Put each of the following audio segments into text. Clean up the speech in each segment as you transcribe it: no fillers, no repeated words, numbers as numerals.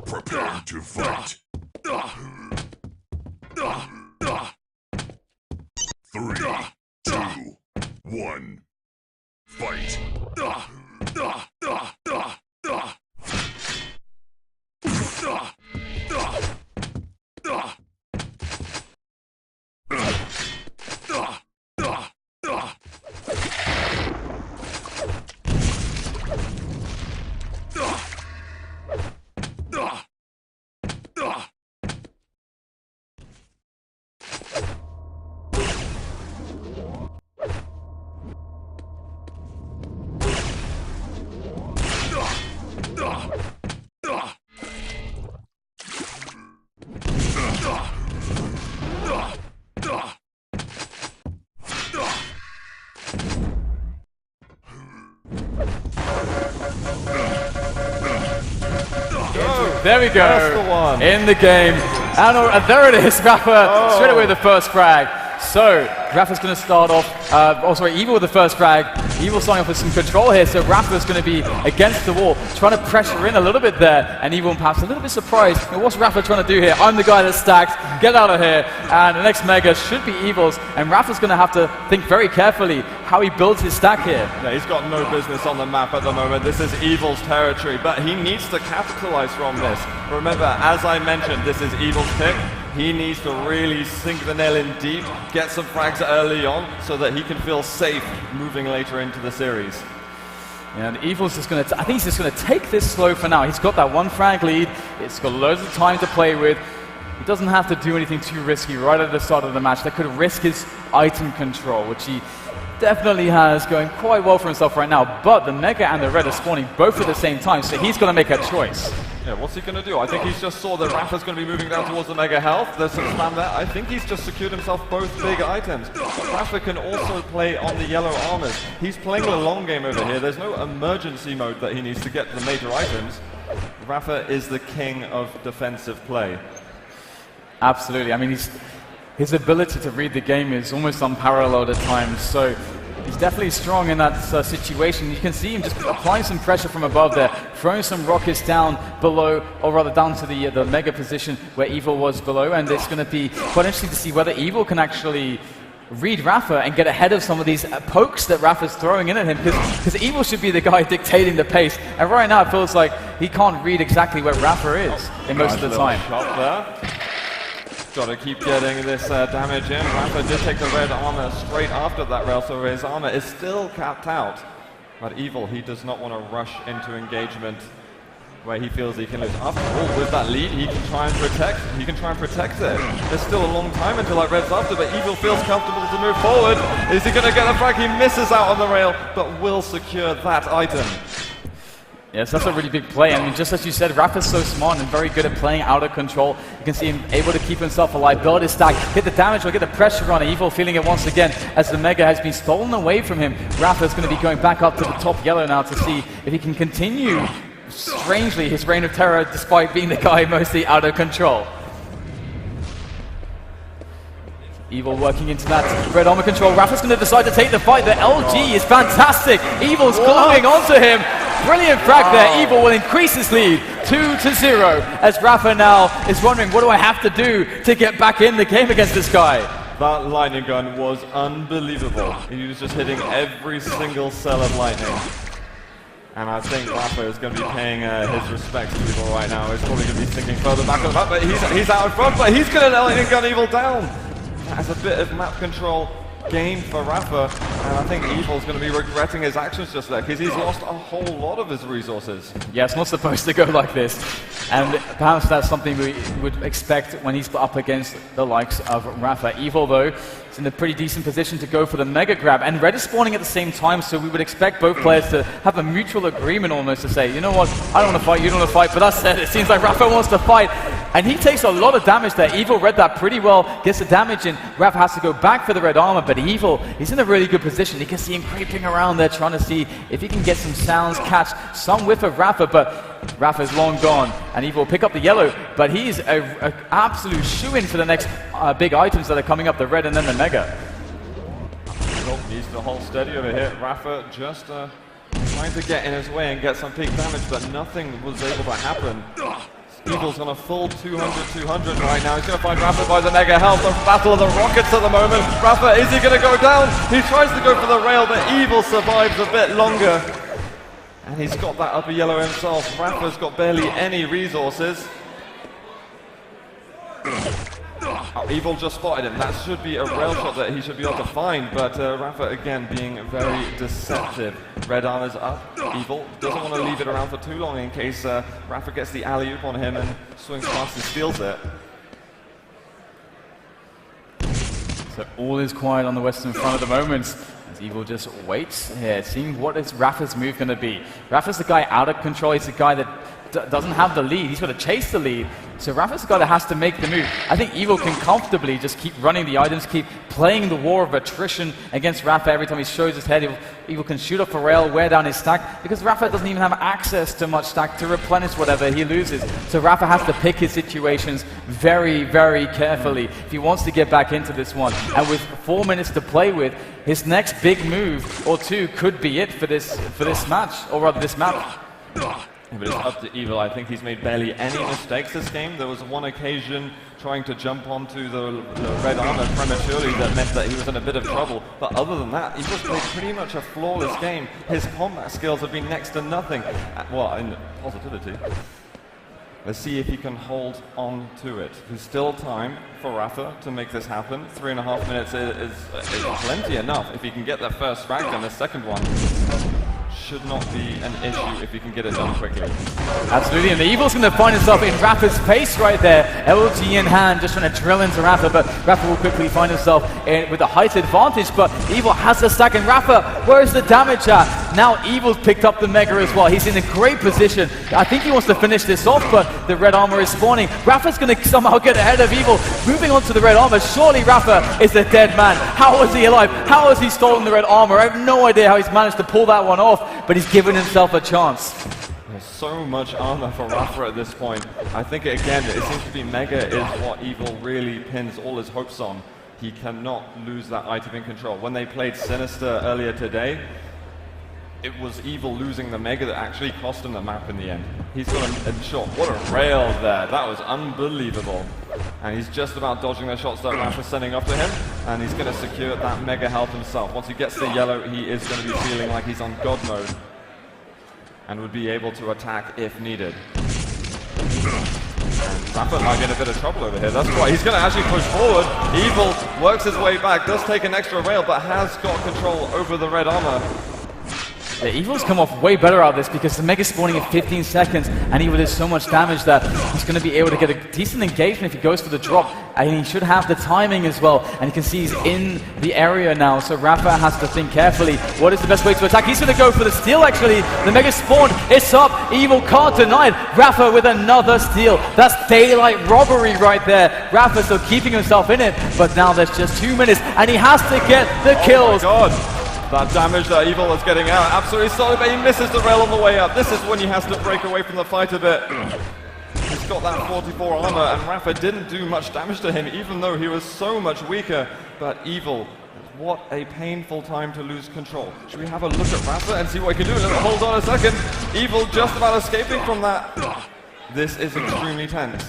Prepare to fight. 3, 2, 1, fight. There we go, in the game. And there it is, Rapha, straight away with the first frag. So, Rapha's going to start off, Evil with the first frag. Evil starting off with some control here, so Rapha's going to be against the wall, trying to pressure in a little bit there, and Evil perhaps a little bit surprised. What's Rapha trying to do here? I'm the guy that's stacked, get out of here, and the next Mega should be Evil's, and Rapha's going to have to think very carefully how he builds his stack here. Yeah, he's got no business on the map at the moment. This is Evil's territory, but he needs to capitalize from this. Remember, as I mentioned, this is Evil's pick. He needs to really sink the nail in deep, get some frags early on, so that he can feel safe moving later into the series. And Evil's just going to, I think he's just going to take this slow for now. He's got that one frag lead. It's got loads of time to play with. He doesn't have to do anything too risky right at the start of the match. That could risk his item control, which he definitely has going quite well for himself right now. But the Mega and the Red are spawning both at the same time, so he's going to make a choice. Yeah, what's he going to do? I think he's just saw that Rapha's going to be moving down towards the Mega Health. There's some spam there. I think he's just secured himself both big items. But Rapha can also play on the yellow armors. He's playing the long game over here. There's no emergency mode that he needs to get the major items. Rapha is the king of defensive play. Absolutely. I mean, his ability to read the game is almost unparalleled at times. So he's definitely strong in that situation. You can see him just applying some pressure from above there, throwing some rockets down below, or rather down to the Mega position where Evil was below. And it's going to be quite interesting to see whether Evil can actually read Rapha and get ahead of some of these pokes that Rapha's throwing in at him, because Evil should be the guy dictating the pace. And right now it feels like he can't read exactly where Rapha is in most of the time. Shot there. Got to keep getting this damage in. Rapha did take the red armor straight after that rail, so his armor is still capped out. But Evil, he does not want to rush into engagement where he feels he can lose. After all, with that lead, he can try and protect. He can try and protect it. There's still a long time until that red's after, but Evil feels comfortable to move forward. Is he going to get a frag? He misses out on the rail, but will secure that item. Yes, that's a really big play. I mean, just as you said, Rapha's so smart and very good at playing out of control. You can see him able to keep himself alive, build his stack, get the damage or get the pressure on. Evil feeling it once again as the Mega has been stolen away from him. Rapha's going to be going back up to the top yellow now to see if he can continue, strangely, his reign of terror despite being the guy mostly out of control. Evil working into that red armor control. Rapha's going to decide to take the fight. The LG is fantastic. Evil's gluing onto him. Brilliant frag there. Evil will increase his lead 2-0 as Rapha now is wondering, what do I have to do to get back in the game against this guy? That lightning gun was unbelievable. He was just hitting every single cell of lightning. And I think Rapha is going to be paying his respects to Evil right now. He's probably going to be sinking further back on the map, but he's out in front, but he's going to lightning gun Evil down. That's a bit of map control gain for Rapha, and I think Evil's going to be regretting his actions just there, because he's lost a whole lot of his resources. Yeah, it's not supposed to go like this, and perhaps that's something we would expect when he's up against the likes of Rapha. Evil, though, is in a pretty decent position to go for the Mega Grab, and Red is spawning at the same time, so we would expect both players to have a mutual agreement almost to say, you know what, I don't want to fight, you don't want to fight, but that said, it seems like Rapha wants to fight, and he takes a lot of damage there. Evil read that pretty well, gets the damage in. Rapha has to go back for the red armor, but Evil, he's in a really good position. You can see him creeping around there, trying to see if he can get some sounds, catch some whiff of Rapha, but Rapha's long gone, and Evil will pick up the yellow, but he's an absolute shoo-in for the next big items that are coming up, the red and then the Mega. Evil needs to hold steady over here. Rapha just trying to get in his way and get some peak damage, but nothing was able to happen. Evil's on a full 200 right now. He's going to find Rapha by the mega health. The battle of the rockets at the moment. Rapha, is he going to go down? He tries to go for the rail, but Evil survives a bit longer. And he's got that upper yellow himself. Rapha's got barely any resources. Oh, Evil just spotted him. That should be a rail shot that he should be able to find, but Rapha again being very deceptive. Red armor's up. Evil doesn't want to leave it around for too long in case Rapha gets the alley-oop on him and swings past and steals it. So all is quiet on the Western front at the moment, as Evil just waits here, seeing what is Rapha's move going to be. Rapha's the guy out of control. He's the guy that doesn't have the lead. He's got to chase the lead. So Rapha's the guy that has to make the move. I think Evil can comfortably just keep running the items, keep playing the war of attrition against Rapha. Every time he shows his head, Evil can shoot off a rail, wear down his stack, because Rapha doesn't even have access to much stack to replenish whatever he loses. So Rapha has to pick his situations very, very carefully if he wants to get back into this one. And with 4 minutes to play with, his next big move or two could be it for this match, or rather this map. But it's up to Evil. I think he's made barely any mistakes this game. There was one occasion trying to jump onto the red armor prematurely that meant that he was in a bit of trouble. But other than that, Evil's played pretty much a flawless game. His combat skills have been next to nothing. Well, in positivity. Let's see if he can hold on to it. There's still time for Rapha to make this happen. 3.5 minutes is plenty enough. If he can get that first frag, then the second one should not be an issue if he can get it done quickly. Absolutely, and the Evil's going to find himself in Rapha's face right there. LG in hand, just trying to drill into Rapha, but Rapha will quickly find himself with a height advantage, but Evil has the stack, and Rapha, where's the damage at? Now Evil's picked up the Mega as well. He's in a great position. I think he wants to finish this off, but the red armor is spawning. Rapha's going to somehow get ahead of Evil, moving on to the red armor. Surely Rapha is a dead man. How is he alive? How has he stolen the red armor? I have no idea how he's managed to pull that one off, but he's given himself a chance. There's so much armor for Rapha at this point. I think, again, it seems to be Mega is what Evil really pins all his hopes on. He cannot lose that item in control. When they played Sinister earlier today, it was Evil losing the Mega that actually cost him the map in the end. He's got a shot. What a rail there. That was unbelievable. And he's just about dodging the shots that Rapha's sending up to him, and he's going to secure that Mega health himself. Once he gets the yellow, he is going to be feeling like he's on God mode and would be able to attack if needed. Rapha might get a bit of trouble over here. That's why he's going to actually push forward. Evil works his way back, does take an extra rail, but has got control over the red armor. The Evil's come off way better out of this because the Mega spawning in 15 seconds and Evil does so much damage that he's going to be able to get a decent engagement if he goes for the drop, and he should have the timing as well, and you can see he's in the area now, so Rapha has to think carefully. What is the best way to attack? He's going to go for the steal actually. The Mega spawn, it's up, Evil can't deny it. Rapha with another steal. That's daylight robbery right there. Rapha still keeping himself in it, but now there's just 2 minutes and he has to get the kills. Oh my God. That damage that Evil is getting out, absolutely solid, but he misses the rail on the way up. This is when he has to break away from the fight a bit. He's got that 44 armor, and Rapha didn't do much damage to him, even though he was so much weaker. But Evil, what a painful time to lose control. Should we have a look at Rapha and see what he can do? Hold on a second. Evil just about escaping from that. This is extremely tense.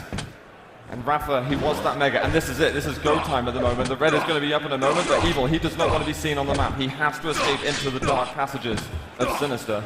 And Rapha, he wants that Mega, and this is it. This is go time at the moment. The red is going to be up in a moment, but Evil, he does not want to be seen on the map. He has to escape into the dark passages of Sinister.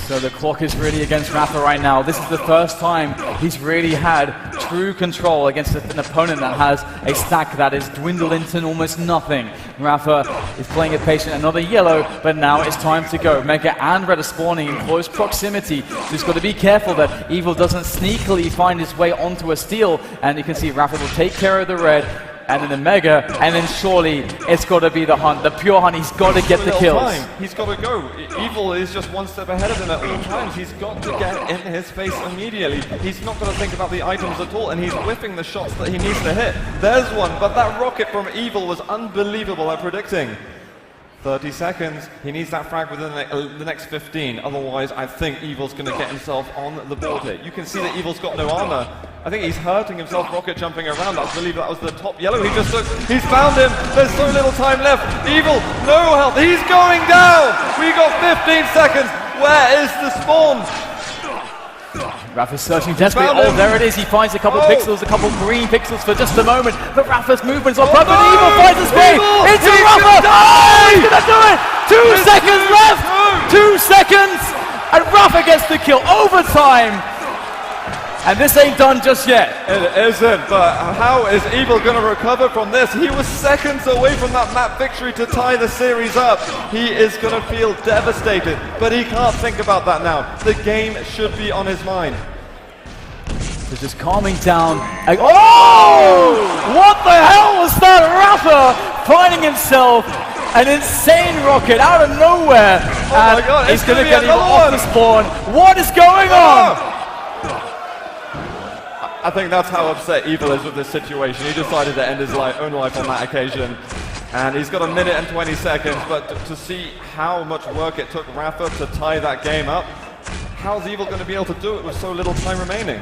So the clock is really against Rapha right now. This is the first time he's really had true control against an opponent that has a stack that is dwindled into almost nothing. Rapha is playing it patient, another yellow, but now it's time to go. Mega and red are spawning in close proximity, so he's got to be careful that Evil doesn't sneakily find his way onto a steal, and you can see Rapha will take care of the red, and then the Mega, and then surely it's got to be the hunt, the pure hunt. He's got to get the kills. He's got to go. Evil is just one step ahead of him at all times. He's got to get in his face immediately. He's not going to think about the items at all, and he's whiffing the shots that he needs to hit. There's one, but that rocket from Evil was unbelievable at predicting. 30 seconds. He needs that frag within the next 15. Otherwise, I think Evil's going to get himself on the board here. You can see that Evil's got no armor. I think he's hurting himself rocket jumping around. I believe that was the top yellow he just took. He's found him. There's so little time left. Evil, no health. He's going down. We got 15 seconds. Where is the spawn? Rafa's searching desperately. Oh, there it is. He finds a couple pixels, a couple green pixels for just a moment. But Rafa's movements are perfect. Evil finds his way into Rafa. Oh, he's gonna do it! 2 seconds left! 2 seconds! And Rafa gets the kill. Overtime! And this ain't done just yet. It isn't, but how is Evil going to recover from this? He was seconds away from that map victory to tie the series up. He is going to feel devastated, but he can't think about that now. The game should be on his mind. So just calming down. Oh! What the hell was that? Rafa finding himself an insane rocket out of nowhere. Oh my God, he's going to get him off the spawn. What is going on? I think that's how upset Evil is with this situation. He decided to end his own life on that occasion. And he's got 1 minute and 20 seconds, but to see how much work it took Rafa to tie that game up, how's Evil going to be able to do it with so little time remaining?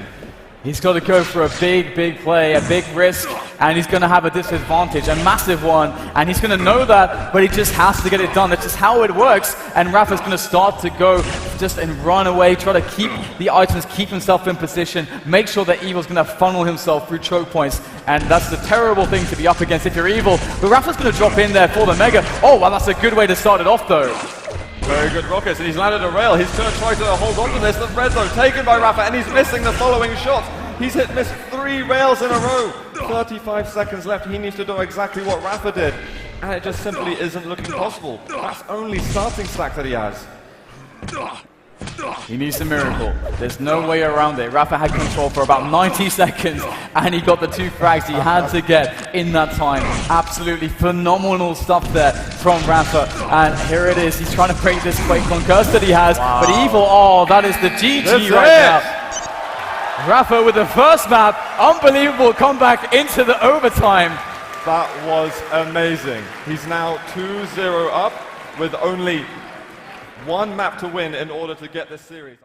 He's got to go for a big play, a big risk, and he's going to have a disadvantage, a massive one, and he's going to know that, but he just has to get it done. That's just how it works, and Rafa's going to start to go just and run away, try to keep the items, keep himself in position, make sure that Evil's going to funnel himself through choke points, and that's the terrible thing to be up against if you're Evil. But Rafa's going to drop in there for the Mega. Oh, well, that's a good way to start it off, though. Very good rockets, and he's landed a rail. He's going to try to hold on to this. The red zone taken by Rafa, and he's missing the following shots. He's missed 3 rails in a row. 35 seconds left. He needs to do exactly what Rafa did, and it just simply isn't looking possible. That's only starting stack that he has. He needs a miracle. There's no way around it. Rafa had control for about 90 seconds, and he got the 2 frags he had to get in that time. Absolutely phenomenal stuff there from Rafa. And here it is. He's trying to break this QuakeCon curse that he has. Wow. But Evil, oh, that is the GG right now. Rafa with the first map. Unbelievable comeback into the overtime. That was amazing. He's now 2-0 up with only 1 map to win in order to get this series.